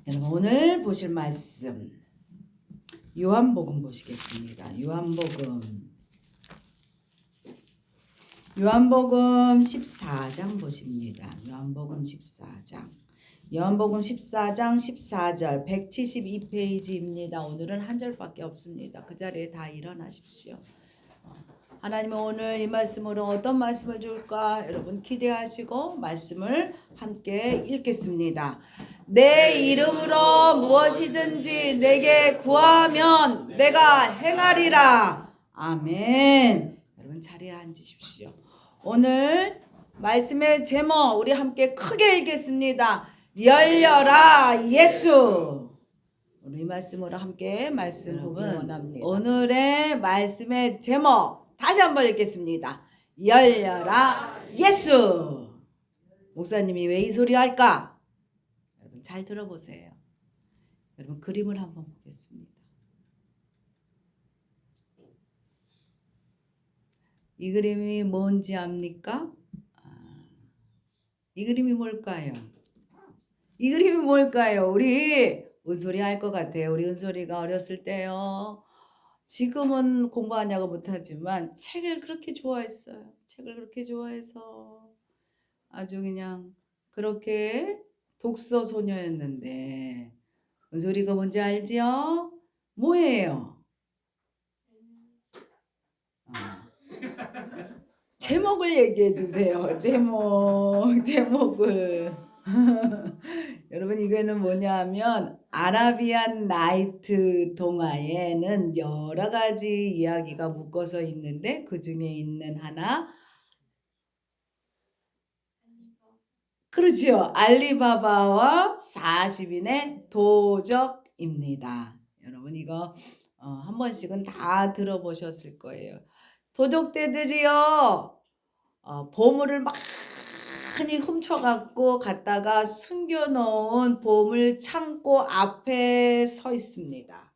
여러분 오늘 보실 말씀 요한복음 보시겠습니다. 요한복음 14장 보십니다. 요한복음 14장 14절 172페이지입니다. 오늘은 한 절밖에 없습니다. 그 자리에 다 일어나십시오. 하나님은 오늘 이 말씀으로 어떤 말씀을 줄까 여러분 기대하시고 말씀을 함께 읽겠습니다. 내 이름으로 무엇이든지 내게 구하면 내가 행하리라. 아멘. 여러분 자리에 앉으십시오. 오늘 말씀의 제목 우리 함께 크게 읽겠습니다. 열려라 예수. 오늘 이 말씀으로 함께 말씀 보기 원합니다. 오늘의 말씀의 제목 다시 한번 읽겠습니다. 열려라 예수. 목사님이 왜 이 소리 할까? 여러분 잘 들어보세요. 여러분 그림을 한번 보겠습니다. 이 그림이 뭔지 압니까? 이 그림이 뭘까요? 이 그림이 뭘까요? 우리 은솔이 할 것 같아요. 우리 은솔이가 어렸을 때요. 지금은 공부하냐고 못하지만 책을 그렇게 좋아했어요. 책을 그렇게 좋아해서 아주 그냥 그렇게 독서 소녀였는데 은솔이가 뭔지 알지요? 뭐예요? 제목을 얘기해 주세요. 제목을. 여러분 이거는 뭐냐 하면 아라비안 나이트 동화에는 여러 가지 이야기가 묶어서 있는데 그 중에 있는 하나 그렇죠. 알리바바와 40인의 도적입니다. 여러분 이거 한 번씩은 다 들어보셨을 거예요. 도적대들이요. 보물을 많이 훔쳐갖고 갔다가 숨겨놓은 보물 창고 앞에 서 있습니다.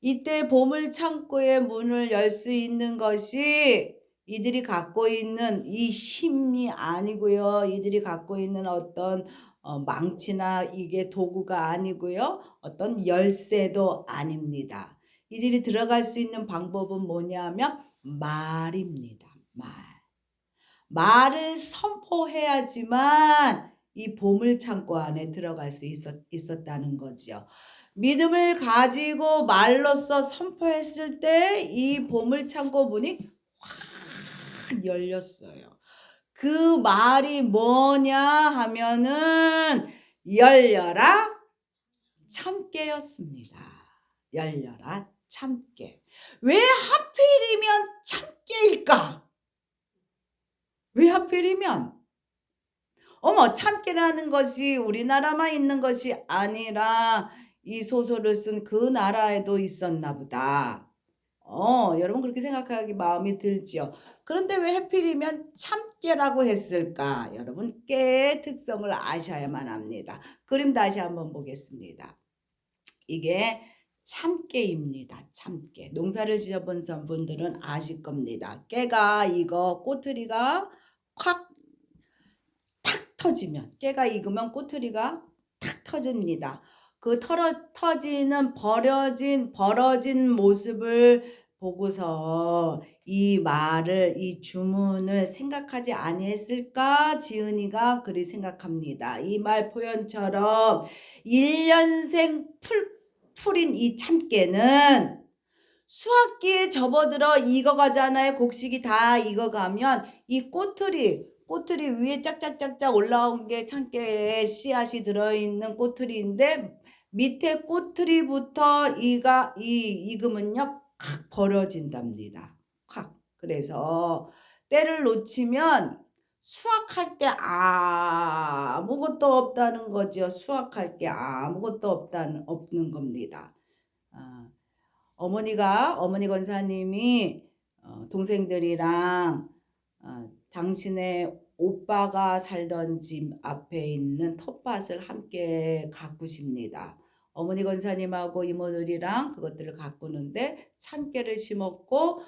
이때 보물 창고의 문을 열 수 있는 것이 이들이 갖고 있는 이 힘이 아니고요. 이들이 갖고 있는 어떤 망치나 이게 도구가 아니고요. 어떤 열쇠도 아닙니다. 이들이 들어갈 수 있는 방법은 뭐냐면 말입니다. 말을 선포해야지만 이 보물창고 안에 들어갈 수 있었다는 거죠. 믿음을 가지고 말로써 선포했을 때 이 보물창고 문이 확 열렸어요. 그 말이 뭐냐 하면은 열려라 참깨였습니다. 열려라 참깨. 왜 하필이면 참깨일까? 왜 하필이면? 참깨라는 것이 우리나라만 있는 것이 아니라 이 소설을 쓴 그 나라에도 있었나 보다. 여러분 그렇게 생각하기 마음이 들지요. 그런데 왜 하필이면 참깨라고 했을까? 여러분 깨의 특성을 아셔야만 합니다. 그림 다시 한번 보겠습니다. 이게 참깨입니다. 참깨. 농사를 지어본 분들은 아실 겁니다. 깨가 이거 꼬투리가 콱 탁 터지면 깨가 익으면 꼬투리가 탁 터집니다. 그 터지는 벌어진 모습을 보고서 이 말을 이 주문을 생각하지 아니했을까 지은이가 그리 생각합니다. 이 말 표현처럼 1년생 풀인 이 참깨는 수확기에 접어들어 익어가잖아요. 곡식이 다 익어가면 이 꼬투리 위에 짝짝짝짝 올라온 게 참깨에 씨앗이 들어있는 꼬투리인데 밑에 꼬투리부터 익으면요 콱 벌어진답니다. 콱. 그래서 때를 놓치면 수확할 게 아무것도 없다는 거죠. 수확할 게 아무것도 없는 겁니다. 어머니 권사님이 동생들이랑 당신의 오빠가 살던 집 앞에 있는 텃밭을 함께 가꾸십니다. 어머니 권사님하고 이모들이랑 그것들을 가꾸는데 참깨를 심었고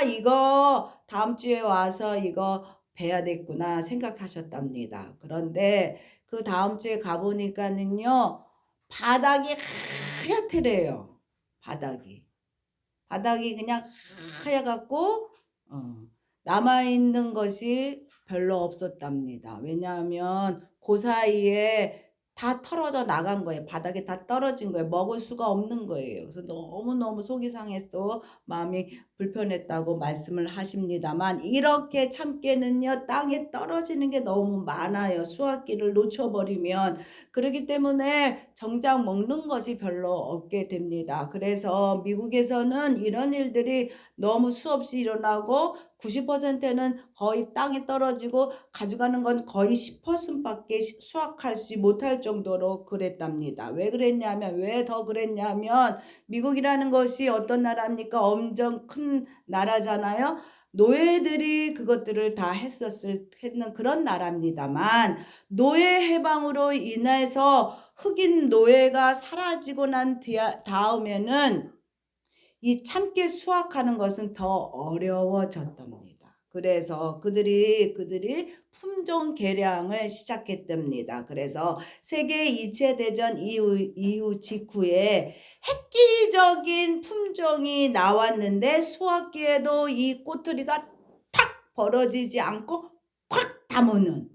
이거 다음 주에 와서 이거 베야 됐구나 생각하셨답니다. 그런데 그 다음 주에 가보니까는요 바닥이 하얗더래요. 바닥이 그냥 하얘갖고 남아있는 것이 별로 없었답니다. 왜냐하면 그 사이에 다 털어져 나간 거예요. 바닥에 다 떨어진 거예요. 먹을 수가 없는 거예요. 그래서 너무너무 속이 상해서 마음이 불편했다고 말씀을 하십니다만, 이렇게 참깨는요 땅에 떨어지는 게 너무 많아요. 수확기를 놓쳐버리면. 그렇기 때문에 정작 먹는 것이 별로 없게 됩니다. 그래서 미국에서는 이런 일들이 너무 수없이 일어나고 90%는 거의 땅에 떨어지고 가져가는 건 거의 10%밖에 수확하지 못할 정도로 그랬답니다. 왜 그랬냐면, 왜 더 그랬냐면, 미국이라는 것이 어떤 나라입니까? 엄청 큰 나라잖아요. 노예들이 그것들을 다 했는 그런 나라입니다만, 노예 해방으로 인해서 흑인 노예가 사라지고 난 다음에는 이 참깨 수확하는 것은 더 어려워졌답니다. 그래서 그들이 품종 개량을 시작했답니다. 그래서 세계 2차 대전 이후 직후에 획기적인 품종이 나왔는데, 수확기에도 이 꼬투리가 탁 벌어지지 않고 콱 담으는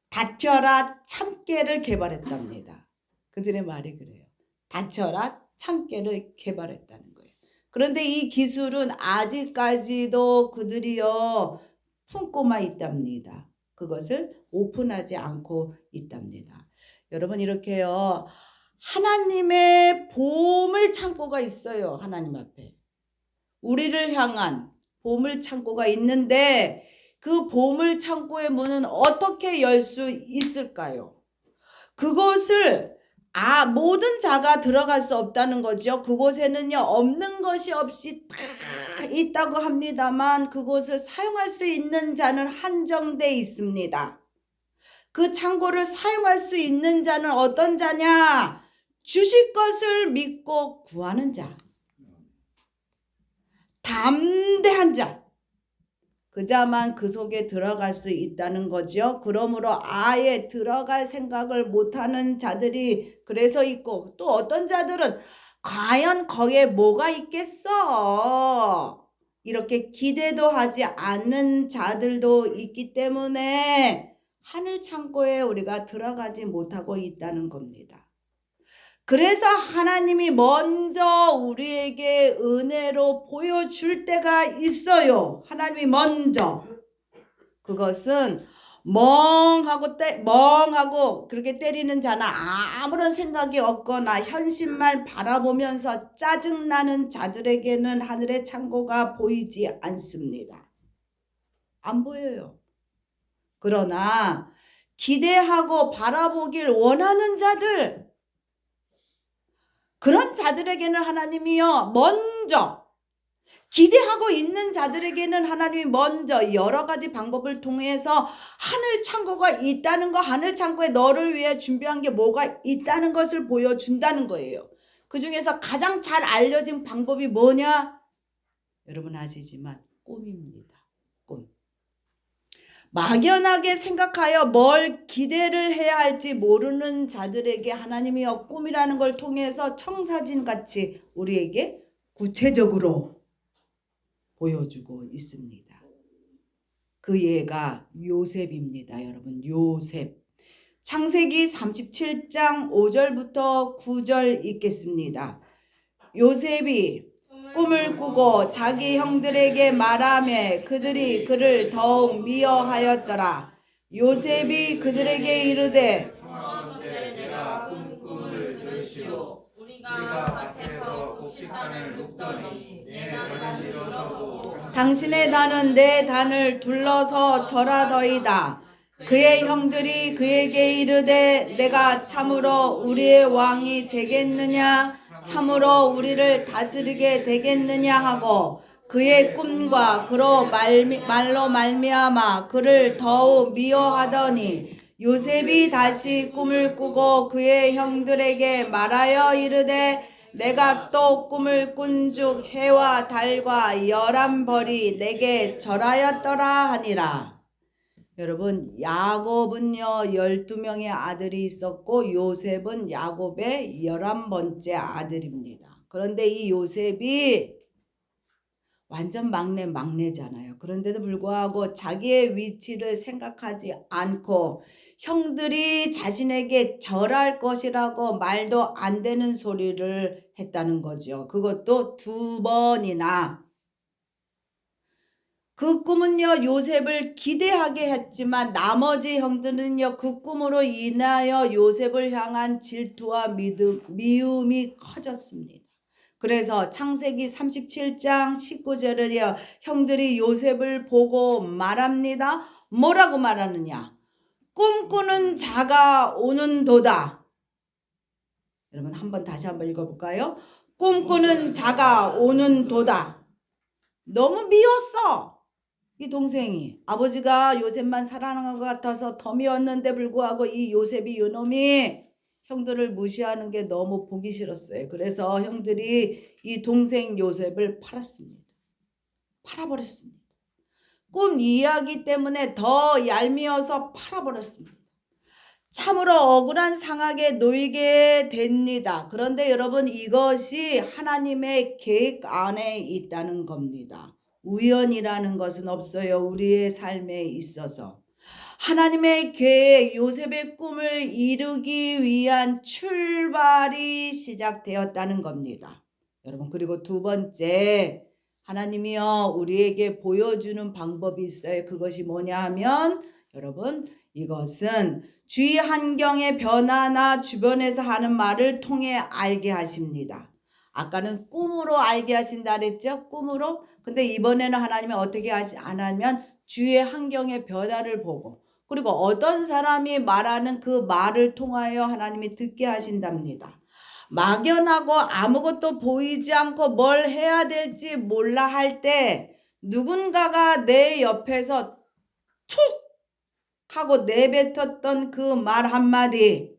다쳐라 참깨를 개발했답니다. 그들의 말이 그래요. 다쳐라 참깨를 개발했다는 거예요. 그런데 이 기술은 아직까지도 그들이요 품고만 있답니다. 그것을 오픈하지 않고 있답니다. 여러분, 이렇게요 하나님의 보물 창고가 있어요. 하나님 앞에 우리를 향한 보물 창고가 있는데, 그 보물 창고의 문은 어떻게 열 수 있을까요? 그곳을 모든 자가 들어갈 수 없다는 거죠. 그곳에는요 없는 것이 없이 다 있다고 합니다만, 그곳을 사용할 수 있는 자는 한정돼 있습니다. 그 창고를 사용할 수 있는 자는 어떤 자냐? 주실 것을 믿고 구하는 자, 담대한 자, 그 자만 그 속에 들어갈 수 있다는 거죠. 그러므로 아예 들어갈 생각을 못하는 자들이 그래서 있고, 또 어떤 자들은 과연 거기에 뭐가 있겠어? 이렇게 기대도 하지 않는 자들도 있기 때문에 하늘 창고에 우리가 들어가지 못하고 있다는 겁니다. 그래서 하나님이 먼저 우리에게 은혜로 보여줄 때가 있어요. 하나님이 먼저. 그것은 멍하고 그렇게 때리는 자나 아무런 생각이 없거나 현실만 바라보면서 짜증나는 자들에게는 하늘의 창고가 보이지 않습니다. 안 보여요. 그러나 기대하고 바라보길 원하는 자들, 그런 자들에게는 하나님이요 먼저, 기대하고 있는 자들에게는 하나님이 먼저 여러 가지 방법을 통해서 하늘 창고가 있다는 거, 하늘 창고에 너를 위해 준비한 게 뭐가 있다는 것을 보여준다는 거예요. 그 중에서 가장 잘 알려진 방법이 뭐냐? 여러분 아시지만 꿈입니다. 꿈. 막연하게 생각하여 뭘 기대를 해야 할지 모르는 자들에게 하나님이여 꿈이라는 걸 통해서 청사진같이 우리에게 구체적으로 보여주고 있습니다. 그 예가 요셉입니다. 여러분, 요셉. 창세기 37장 5절부터 9절 읽겠습니다. 요셉이 꿈을 꾸고 자기 형들에게 말하며 그들이 그를 더욱 미워하였더라. 요셉이 그들에게 이르되 내가 꾼 꿈을 들으시오. 우리가 밭에서 곡식단을 묶더니 내 단은 일어서고 당신의 단은 내 단을 둘러서 절하더이다. 그의 형들이 그에게 이르되 내가 참으로 우리의 왕이 되겠느냐? 참으로 우리를 다스리게 되겠느냐 하고 그의 꿈과 그로 말로 말미암아 그를 더욱 미워하더니 요셉이 다시 꿈을 꾸고 그의 형들에게 말하여 이르되 내가 또 꿈을 꾼즉 해와 달과 11벌이 내게 절하였더라 하니라. 여러분 야곱은요 12명의 아들이 있었고 요셉은 야곱의 11번째 아들입니다. 그런데 이 요셉이 완전 막내잖아요. 그런데도 불구하고 자기의 위치를 생각하지 않고 형들이 자신에게 절할 것이라고 말도 안 되는 소리를 했다는 거죠. 그것도 2번이나. 그 꿈은요 요셉을 기대하게 했지만 나머지 형들은요 그 꿈으로 인하여 요셉을 향한 질투와 미움이 커졌습니다. 그래서 창세기 37장 19절을요 형들이 요셉을 보고 말합니다. 뭐라고 말하느냐? 꿈꾸는 자가 오는도다. 여러분 다시 한번 읽어볼까요? 꿈꾸는 자가 오는도다. 너무 미웠어. 이 동생이 아버지가 요셉만 사랑하는 것 같아서 더 미웠는데 불구하고 이 요셉이 요놈이 형들을 무시하는 게 너무 보기 싫었어요. 그래서 형들이 이 동생 요셉을 팔아버렸습니다. 꿈 이야기 때문에 더 얄미워서 팔아버렸습니다. 참으로 억울한 상황에 놓이게 됩니다. 그런데 여러분 이것이 하나님의 계획 안에 있다는 겁니다. 우연이라는 것은 없어요. 우리의 삶에 있어서. 하나님의 계획, 요셉의 꿈을 이루기 위한 출발이 시작되었다는 겁니다. 여러분 그리고 2번째 하나님이요 우리에게 보여주는 방법이 있어요. 그것이 뭐냐 하면 여러분 이것은 주위 환경의 변화나 주변에서 하는 말을 통해 알게 하십니다. 아까는 꿈으로 알게 하신다 그랬죠? 꿈으로. 근데 이번에는 하나님이 어떻게 하냐면 주위의 환경의 변화를 보고 그리고 어떤 사람이 말하는 그 말을 통하여 하나님이 듣게 하신답니다. 막연하고 아무것도 보이지 않고 뭘 해야 될지 몰라 할 때 누군가가 내 옆에서 툭 하고 내뱉었던 그 말 한마디,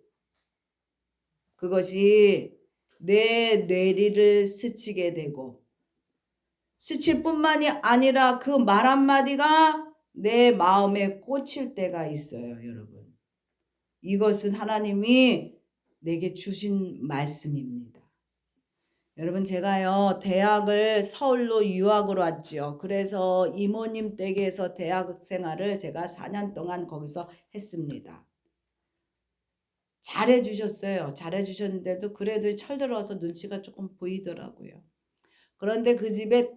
그것이 내 뇌리를 스치게 되고 스칠 뿐만이 아니라 그 말 한마디가 내 마음에 꽂힐 때가 있어요. 여러분 이것은 하나님이 내게 주신 말씀입니다. 여러분 제가요 대학을 서울로 유학으로 왔죠. 그래서 이모님 댁에서 대학 생활을 제가 4년 동안 거기서 했습니다. 잘해주셨어요. 잘해주셨는데도 그래도 철들어서 눈치가 조금 보이더라고요. 그런데 그 집에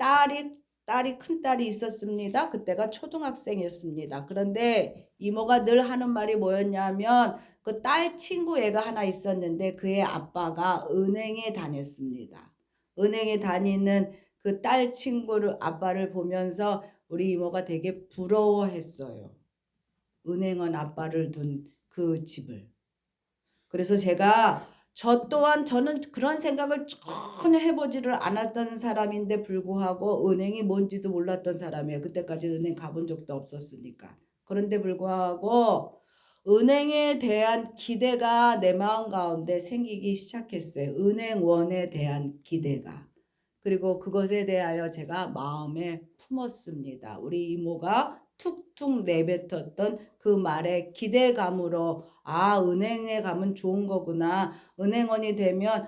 큰딸이 있었습니다. 그때가 초등학생이었습니다. 그런데 이모가 늘 하는 말이 뭐였냐면 그 딸 친구 애가 하나 있었는데 그의 아빠가 은행에 다녔습니다. 은행에 다니는 그 딸 친구를 아빠를 보면서 우리 이모가 되게 부러워했어요. 은행원 아빠를 둔 그 집을. 그래서 저는 그런 생각을 전혀 해보지를 않았던 사람인데 불구하고 은행이 뭔지도 몰랐던 사람이에요. 그때까지 은행 가본 적도 없었으니까. 그런데 불구하고 은행에 대한 기대가 내 마음 가운데 생기기 시작했어요. 은행원에 대한 기대가. 그리고 그것에 대하여 제가 마음에 품었습니다. 우리 이모가 툭툭 내뱉었던 그 말의 기대감으로 은행에 가면 좋은 거구나. 은행원이 되면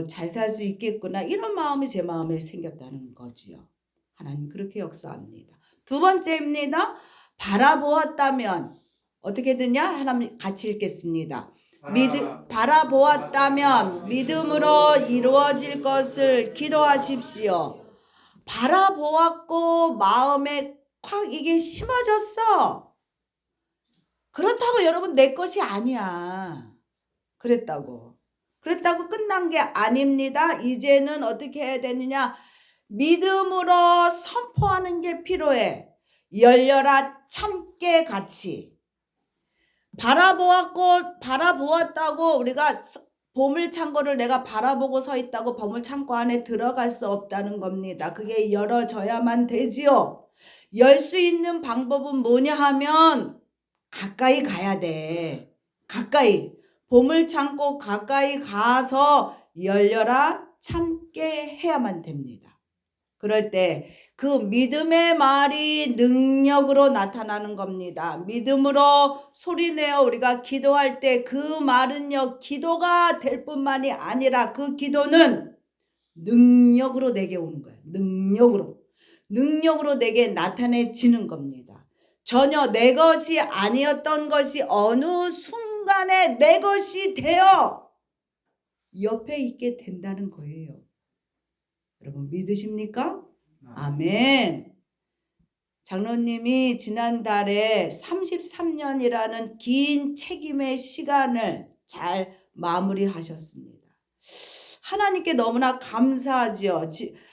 잘 살 수 있겠구나. 이런 마음이 제 마음에 생겼다는 거지요. 하나님 그렇게 역사합니다. 2번째입니다. 바라보았다면 어떻게 되냐? 하나님 같이 읽겠습니다. 바라보았다면 믿음으로 이루어질 것을 기도하십시오. 바라보았고 마음에 확 이게 심어졌어. 그렇다고 여러분 내 것이 아니야. 그랬다고 끝난 게 아닙니다. 이제는 어떻게 해야 되느냐? 믿음으로 선포하는 게 필요해. 열려라 참깨 같이. 바라보았다고 우리가 보물창고를 내가 바라보고 서 있다고 보물창고 안에 들어갈 수 없다는 겁니다. 그게 열어져야만 되지요. 열 수 있는 방법은 뭐냐 하면 가까이 가야 돼. 가까이. 보물창고 가까이 가서 열려라 참깨 해야만 됩니다. 그럴 때 그 믿음의 말이 능력으로 나타나는 겁니다. 믿음으로 소리내어 우리가 기도할 때 그 말은요, 기도가 될 뿐만이 아니라 그 기도는 능력으로 내게 오는 거예요. 능력으로 내게 나타내지는 겁니다. 전혀 내 것이 아니었던 것이 어느 순간에 내 것이 되어 옆에 있게 된다는 거예요. 여러분 믿으십니까? 아멘. 장로님이 지난달에 33년이라는 긴 책임의 시간을 잘 마무리하셨습니다. 하나님께 너무나 감사하지요.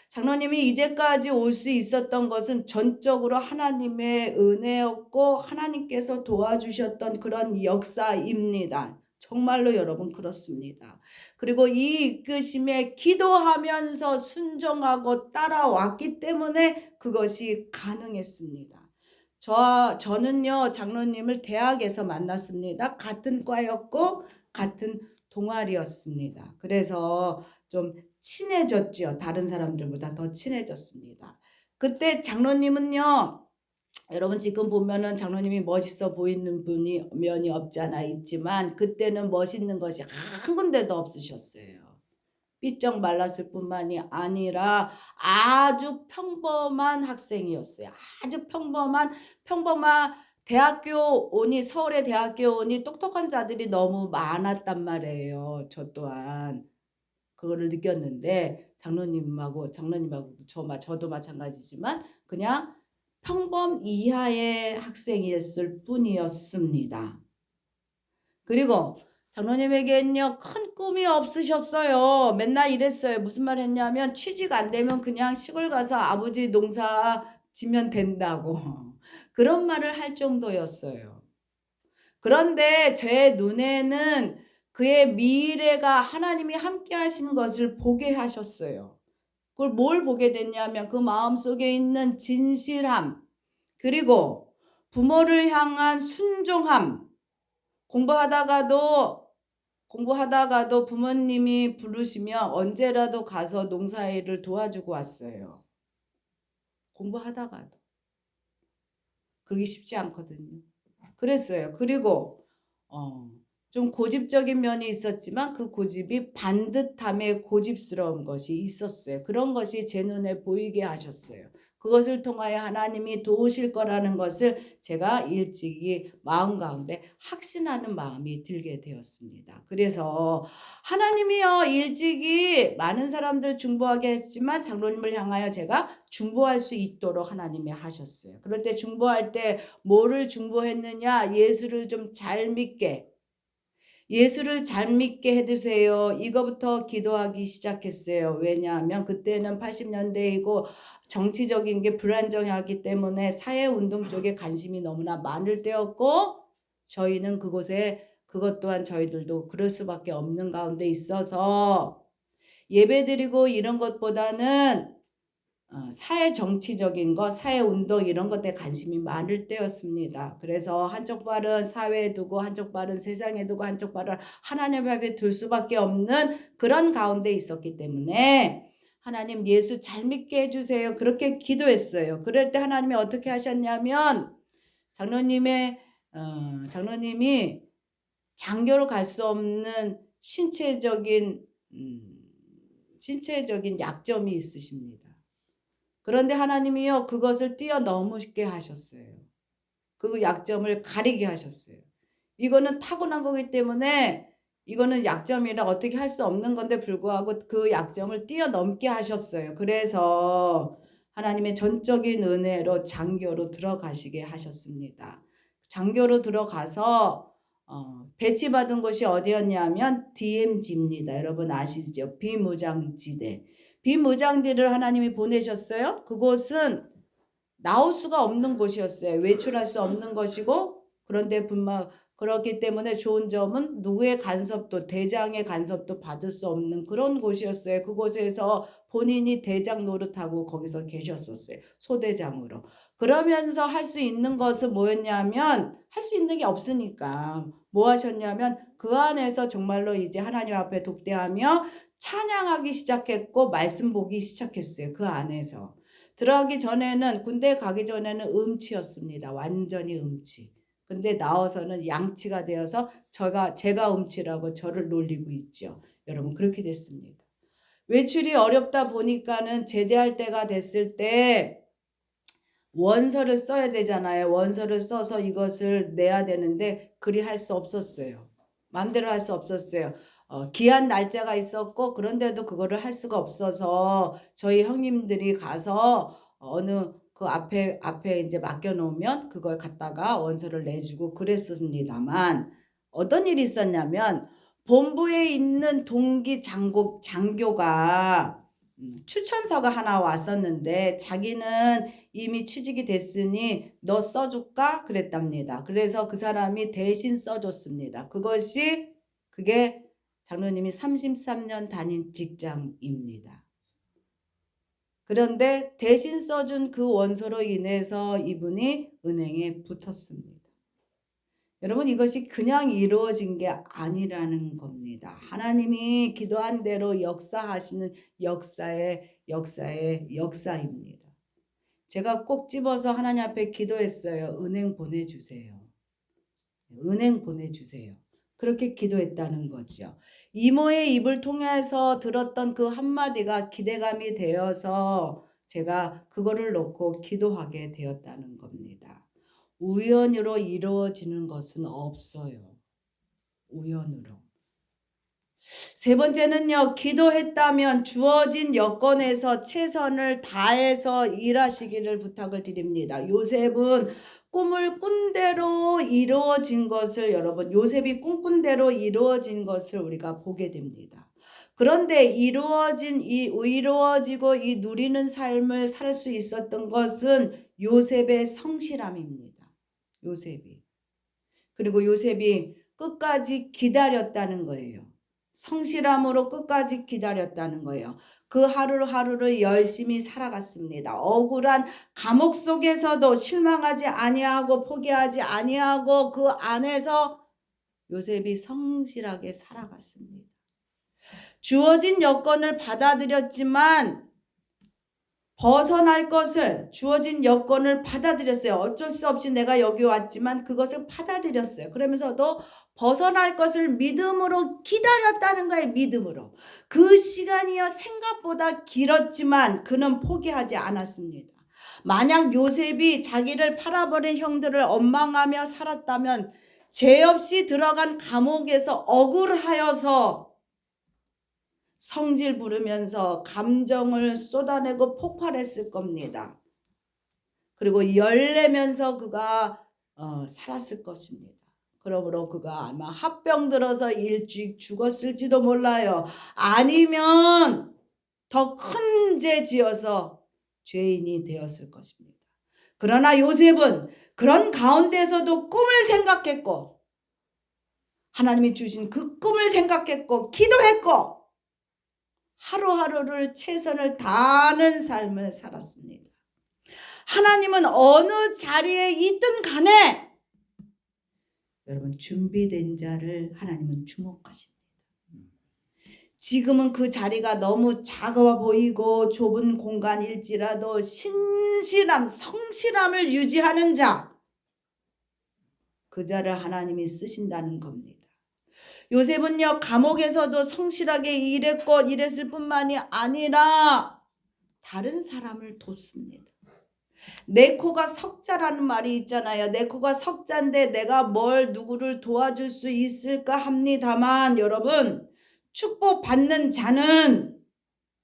장로님이 이제까지 올 수 있었던 것은 전적으로 하나님의 은혜였고 하나님께서 도와주셨던 그런 역사입니다. 정말로 여러분 그렇습니다. 그리고 이 이끄심에 기도하면서 순종하고 따라왔기 때문에 그것이 가능했습니다. 저는요, 장로님을 대학에서 만났습니다. 같은 과였고 같은 동아리였습니다. 그래서 좀 친해졌죠. 다른 사람들보다 더 친해졌습니다. 그때 장로님은요, 여러분 지금 보면은 장로님이 멋있어 보이는 면이 없잖아 있지만 그때는 멋있는 것이 한 군데도 없으셨어요. 삐쩍 말랐을 뿐만이 아니라 아주 평범한 학생이었어요. 아주 평범한 대학교 오니 서울의 대학교 오니 똑똑한 자들이 너무 많았단 말이에요. 저 또한 그거를 느꼈는데 장로님하고 저도 마찬가지지만 그냥 평범 이하의 학생이었을 뿐이었습니다. 그리고 장로님에게는요, 큰 꿈이 없으셨어요. 맨날 이랬어요. 무슨 말 했냐면 취직 안 되면 그냥 시골 가서 아버지 농사 지면 된다고. 그런 말을 할 정도였어요. 그런데 제 눈에는 그의 미래가 하나님이 함께 하시는 것을 보게 하셨어요. 그걸 뭘 보게 됐냐면 그 마음속에 있는 진실함, 그리고 부모를 향한 순종함, 공부하다가도 부모님이 부르시면 언제라도 가서 농사일을 도와주고 왔어요. 공부하다가도. 그러기 쉽지 않거든요. 그랬어요. 그리고 좀 고집적인 면이 있었지만 그 고집이 반듯함의 고집스러운 것이 있었어요. 그런 것이 제 눈에 보이게 하셨어요. 그것을 통하여 하나님이 도우실 거라는 것을 제가 일찍이 마음 가운데 확신하는 마음이 들게 되었습니다. 그래서 하나님이요, 일찍이 많은 사람들 중보하게 했지만 장로님을 향하여 제가 중보할 수 있도록 하나님이 하셨어요. 그럴 때 중보할 때 뭐를 중보했느냐? 예수를 좀 잘 믿게 해주세요. 이거부터 기도하기 시작했어요. 왜냐하면 그때는 80년대이고 정치적인 게 불안정하기 때문에 사회운동 쪽에 관심이 너무나 많을 때였고 저희는 그것 또한 저희들도 그럴 수밖에 없는 가운데 있어서 예배드리고 이런 것보다는 사회 정치적인 것, 사회 운동 이런 것에 관심이 많을 때였습니다. 그래서 한쪽 발은 사회에 두고 한쪽 발은 세상에 두고 한쪽 발은 하나님 앞에 둘 수밖에 없는 그런 가운데 있었기 때문에 하나님 예수 잘 믿게 해주세요. 그렇게 기도했어요. 그럴 때 하나님이 어떻게 하셨냐면 장로님이 장교로 갈 수 없는 신체적인 약점이 있으십니다. 그런데 하나님이요, 그것을 뛰어넘게 하셨어요. 그 약점을 가리게 하셨어요. 이거는 타고난 거기 때문에 이거는 약점이라 어떻게 할 수 없는 건데 불구하고 그 약점을 뛰어넘게 하셨어요. 그래서 하나님의 전적인 은혜로 장교로 들어가시게 하셨습니다. 장교로 들어가서 배치받은 곳이 어디였냐면 DMZ입니다. 여러분 아시죠? 비무장지대. 비무장지대를 하나님이 보내셨어요. 그곳은 나올 수가 없는 곳이었어요. 외출할 수 없는 것이고 그런데 그렇기 때문에 좋은 점은 누구의 간섭도 대장의 간섭도 받을 수 없는 그런 곳이었어요. 그곳에서 본인이 대장 노릇하고 거기서 계셨었어요. 소대장으로. 그러면서 할 수 있는 것은 뭐였냐면 할 수 있는 게 없으니까 뭐 하셨냐면 그 안에서 정말로 이제 하나님 앞에 독대하며 찬양하기 시작했고 말씀 보기 시작했어요. 그 안에서. 들어가기 전에는 군대 가기 전에는 음치였습니다. 완전히 음치. 근데 나와서는 양치가 되어서 제가 음치라고 저를 놀리고 있죠. 여러분 그렇게 됐습니다. 외출이 어렵다 보니까는 제대할 때가 됐을 때 원서를 써야 되잖아요. 원서를 써서 이것을 내야 되는데 그리 할 수 없었어요. 마음대로 할 수 없었어요. 기한 날짜가 있었고 그런데도 그거를 할 수가 없어서 저희 형님들이 가서 어느 그 앞에 이제 맡겨놓으면 그걸 갖다가 원서를 내주고 그랬습니다만 어떤 일이 있었냐면 본부에 있는 동기 장교가 추천서가 하나 왔었는데 자기는 이미 취직이 됐으니 너 써줄까? 그랬답니다. 그래서 그 사람이 대신 써줬습니다. 그게 장로님이 33년 다닌 직장입니다. 그런데 대신 써준 그 원서로 인해서 이분이 은행에 붙었습니다. 여러분 이것이 그냥 이루어진 게 아니라는 겁니다. 하나님이 기도한 대로 역사하시는 역사입니다. 제가 꼭 집어서 하나님 앞에 기도했어요. 은행 보내주세요. 은행 보내주세요. 그렇게 기도했다는 거죠. 이모의 입을 통해서 들었던 그 한마디가 기대감이 되어서 제가 그거를 놓고 기도하게 되었다는 겁니다. 우연으로 이루어지는 것은 없어요. 우연으로. 세 번째는요. 기도했다면 주어진 여건에서 최선을 다해서 일하시기를 부탁을 드립니다. 요셉은 꿈을 꾼 대로 이루어진 것을 여러분 요셉이 꿈꾼 대로 이루어진 것을 우리가 보게 됩니다. 그런데 이루어지고 이 누리는 삶을 살 수 있었던 것은 요셉의 성실함입니다. 요셉이. 그리고 요셉이 끝까지 기다렸다는 거예요. 성실함으로 끝까지 기다렸다는 거예요. 그 하루하루를 열심히 살아갔습니다. 억울한 감옥 속에서도 실망하지 아니하고 포기하지 아니하고 그 안에서 요셉이 성실하게 살아갔습니다. 주어진 여건을 받아들였지만 주어진 여건을 받아들였어요. 어쩔 수 없이 내가 여기 왔지만 그것을 받아들였어요. 그러면서도 벗어날 것을 믿음으로 기다렸다는 거예요. 믿음으로. 그 시간이요 생각보다 길었지만 그는 포기하지 않았습니다. 만약 요셉이 자기를 팔아버린 형들을 원망하며 살았다면 죄 없이 들어간 감옥에서 억울하여서 성질 부르면서 감정을 쏟아내고 폭발했을 겁니다. 그리고 열내면서 그가 살았을 것입니다. 그러므로 그가 아마 합병 들어서 일찍 죽었을지도 몰라요. 아니면 더 큰 죄 지어서 죄인이 되었을 것입니다. 그러나 요셉은 그런 가운데서도 꿈을 생각했고 하나님이 주신 그 꿈을 생각했고 기도했고 하루하루를 최선을 다하는 삶을 살았습니다. 하나님은 어느 자리에 있든 간에 여러분 준비된 자를 하나님은 주목하십니다. 지금은 그 자리가 너무 작아 보이고 좁은 공간일지라도 성실함을 유지하는 자, 그 자를 하나님이 쓰신다는 겁니다. 요셉은요 감옥에서도 성실하게 일했을 뿐만이 아니라 다른 사람을 돕습니다. 내 코가 석자라는 말이 있잖아요. 내 코가 석자인데 내가 누구를 도와줄 수 있을까 합니다만 여러분 축복받는 자는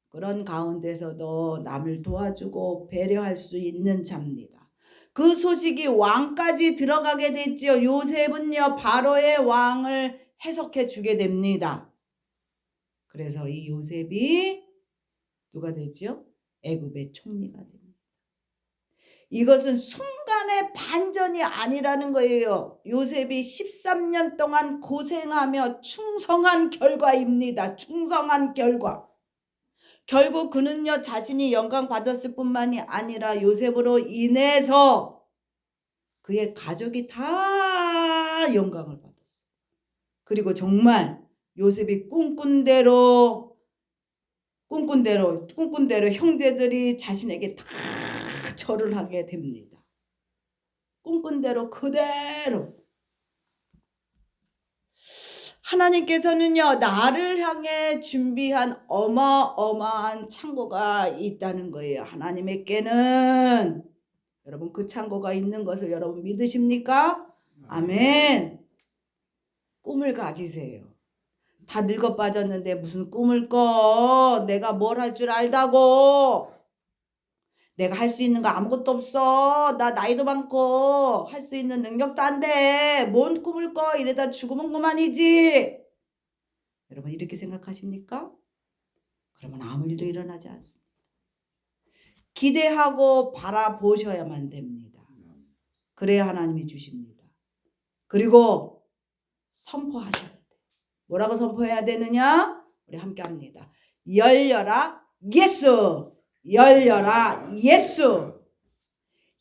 그런 가운데서도 남을 도와주고 배려할 수 있는 자입니다. 그 소식이 왕까지 들어가게 됐죠. 요셉은요 바로의 왕을 해석해 주게 됩니다. 그래서 이 요셉이 누가 되죠? 애굽의 총리가 됩니다. 이것은 순간의 반전이 아니라는 거예요. 요셉이 13년 동안 고생하며 충성한 결과입니다. 충성한 결과. 결국 그는요 자신이 영광 받았을 뿐만이 아니라 요셉으로 인해서 그의 가족이 다 영광을 받았어요. 그리고 정말 요셉이 꿈꾼 대로 꿈꾼 대로 형제들이 자신에게 다 절을 하게 됩니다. 꿈꾼 대로 그대로. 하나님께서는요, 나를 향해 준비한 어마어마한 창고가 있다는 거예요. 하나님에게는. 여러분, 그 창고가 있는 것을 여러분 믿으십니까? 아멘. 꿈을 가지세요. 다 늙어 빠졌는데 무슨 꿈을 꿔? 내가 뭘 할 줄 알다고. 내가 할 수 있는 거 아무것도 없어. 나 나이도 많고 할 수 있는 능력도 안 돼. 뭔 꿈을 꿔? 이러다 죽으면 그만이지. 여러분 이렇게 생각하십니까? 그러면 아무 일도 일어나지 않습니다. 기대하고 바라보셔야만 됩니다. 그래야 하나님이 주십니다. 그리고 선포하셔야 돼요. 뭐라고 선포해야 되느냐? 우리 함께 합니다. 열려라 예수. 열려라 예수.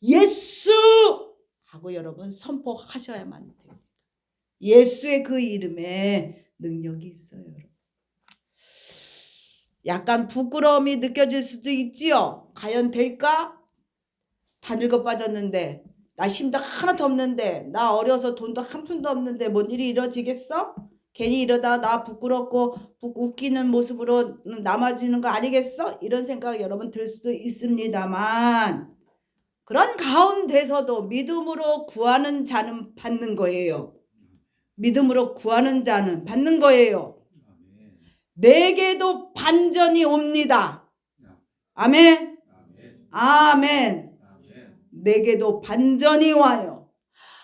예수 하고 여러분 선포하셔야만 됩니다. 예수의 그 이름에 능력이 있어요. 여러분. 약간 부끄러움이 느껴질 수도 있지요. 과연 될까? 다 늙어 빠졌는데, 나 힘도 하나도 없는데, 나 어려서 돈도 한 푼도 없는데 뭔 일이 이루어지겠어? 괜히 이러다 나 부끄럽고 웃기는 모습으로 남아지는 거 아니겠어? 이런 생각 여러분 들 수도 있습니다만, 그런 가운데서도 믿음으로 구하는 자는 받는 거예요. 믿음으로 구하는 자는 받는 거예요. 내게도 반전이 옵니다. 아멘. 아멘. 내게도 반전이 와요.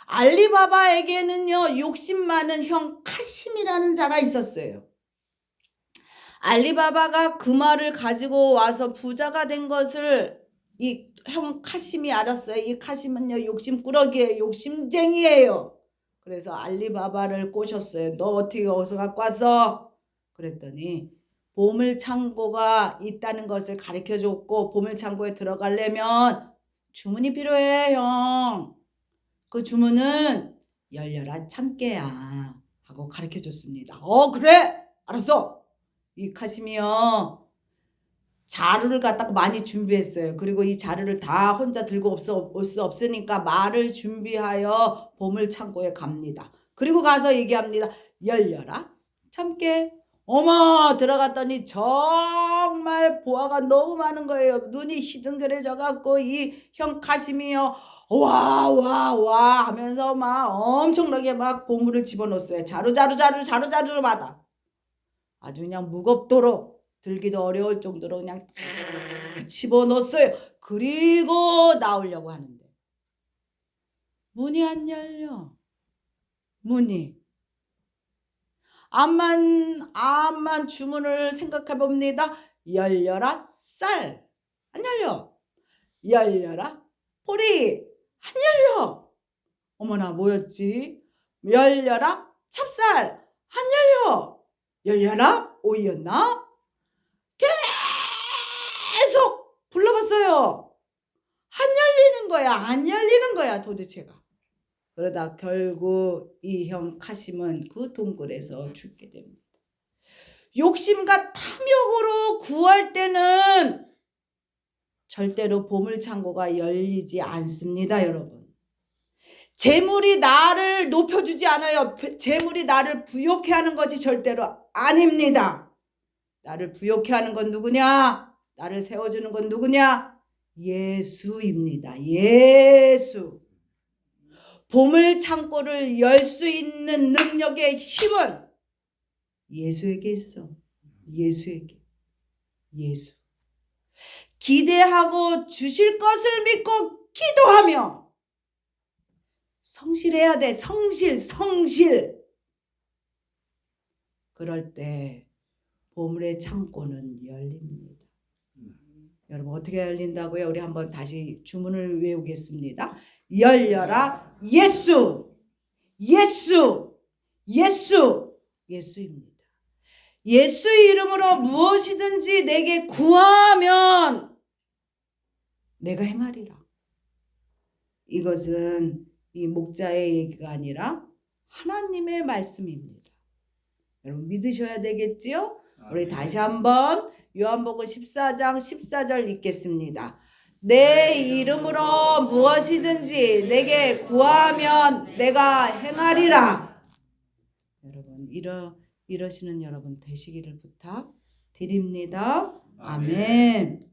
알리바바에게는요, 욕심 많은 형 카심이라는 자가 있었어요. 알리바바가 그 말을 가지고 와서 부자가 된 것을 이 형 카심이 알았어요. 이 카심은요, 욕심꾸러기예요. 욕심쟁이에요. 그래서 알리바바를 꼬셨어요. 너 어떻게 어디서 갖고 왔어? 그랬더니 보물창고가 있다는 것을 가르쳐줬고, 보물창고에 들어가려면 주문이 필요해, 형. 그 주문은 열려라 참깨야 하고 가르쳐줬습니다. 그래? 알았어. 이 카심이요, 자루를 갖다가 많이 준비했어요. 그리고 이 자루를 다 혼자 들고 올 수 없으니까 말을 준비하여 보물창고에 갑니다. 그리고 가서 얘기합니다. 열려라 참깨. 어머, 들어갔더니 정말 보화가 너무 많은 거예요. 눈이 희둥그레져 갖고 이 형 카심이요, 와 하면서 막 엄청나게 막 보물을 집어넣었어요. 자루마다 아주 그냥 무겁도록 들기도 어려울 정도로 그냥 다 집어넣었어요. 그리고 나오려고 하는데 문이 안 열려. 문이. 암만 주문을 생각해 봅니다. 열려라 쌀. 안 열려. 열려라 보리. 안 열려. 어머나, 뭐였지? 열려라 찹쌀. 안 열려. 열려라 오이였나? 계속 불러봤어요. 안 열리는 거야 도대체가. 그러다 결국 이 형 카심은 그 동굴에서 죽게 됩니다. 욕심과 탐욕으로 구할 때는 절대로 보물창고가 열리지 않습니다. 여러분, 재물이 나를 높여주지 않아요. 재물이 나를 부욕해 하는 것이 절대로 아닙니다. 나를 부욕해 하는 건 누구냐? 나를 세워주는 건 누구냐? 예수입니다. 예수. 보물창고를 열 수 있는 능력의 힘은 예수에게 있어. 예수에게. 예수. 기대하고 주실 것을 믿고 기도하며 성실해야 돼. 성실. 그럴 때 보물의 창고는 열립니다. 여러분, 어떻게 열린다고요? 우리 한번 다시 주문을 외우겠습니다. 열려라 예수. 예수입니다. 예수 이름으로 무엇이든지 내게 구하면 내가 행하리라. 이것은 이 목자의 얘기가 아니라 하나님의 말씀입니다. 여러분 믿으셔야 되겠지요? 우리 다시 한번 요한복음 14장 14절 읽겠습니다. 내 이름으로 무엇이든지 내게 구하면 내가 행하리라. 여러분 이러시는 여러분 되시기를 부탁드립니다. 아멘.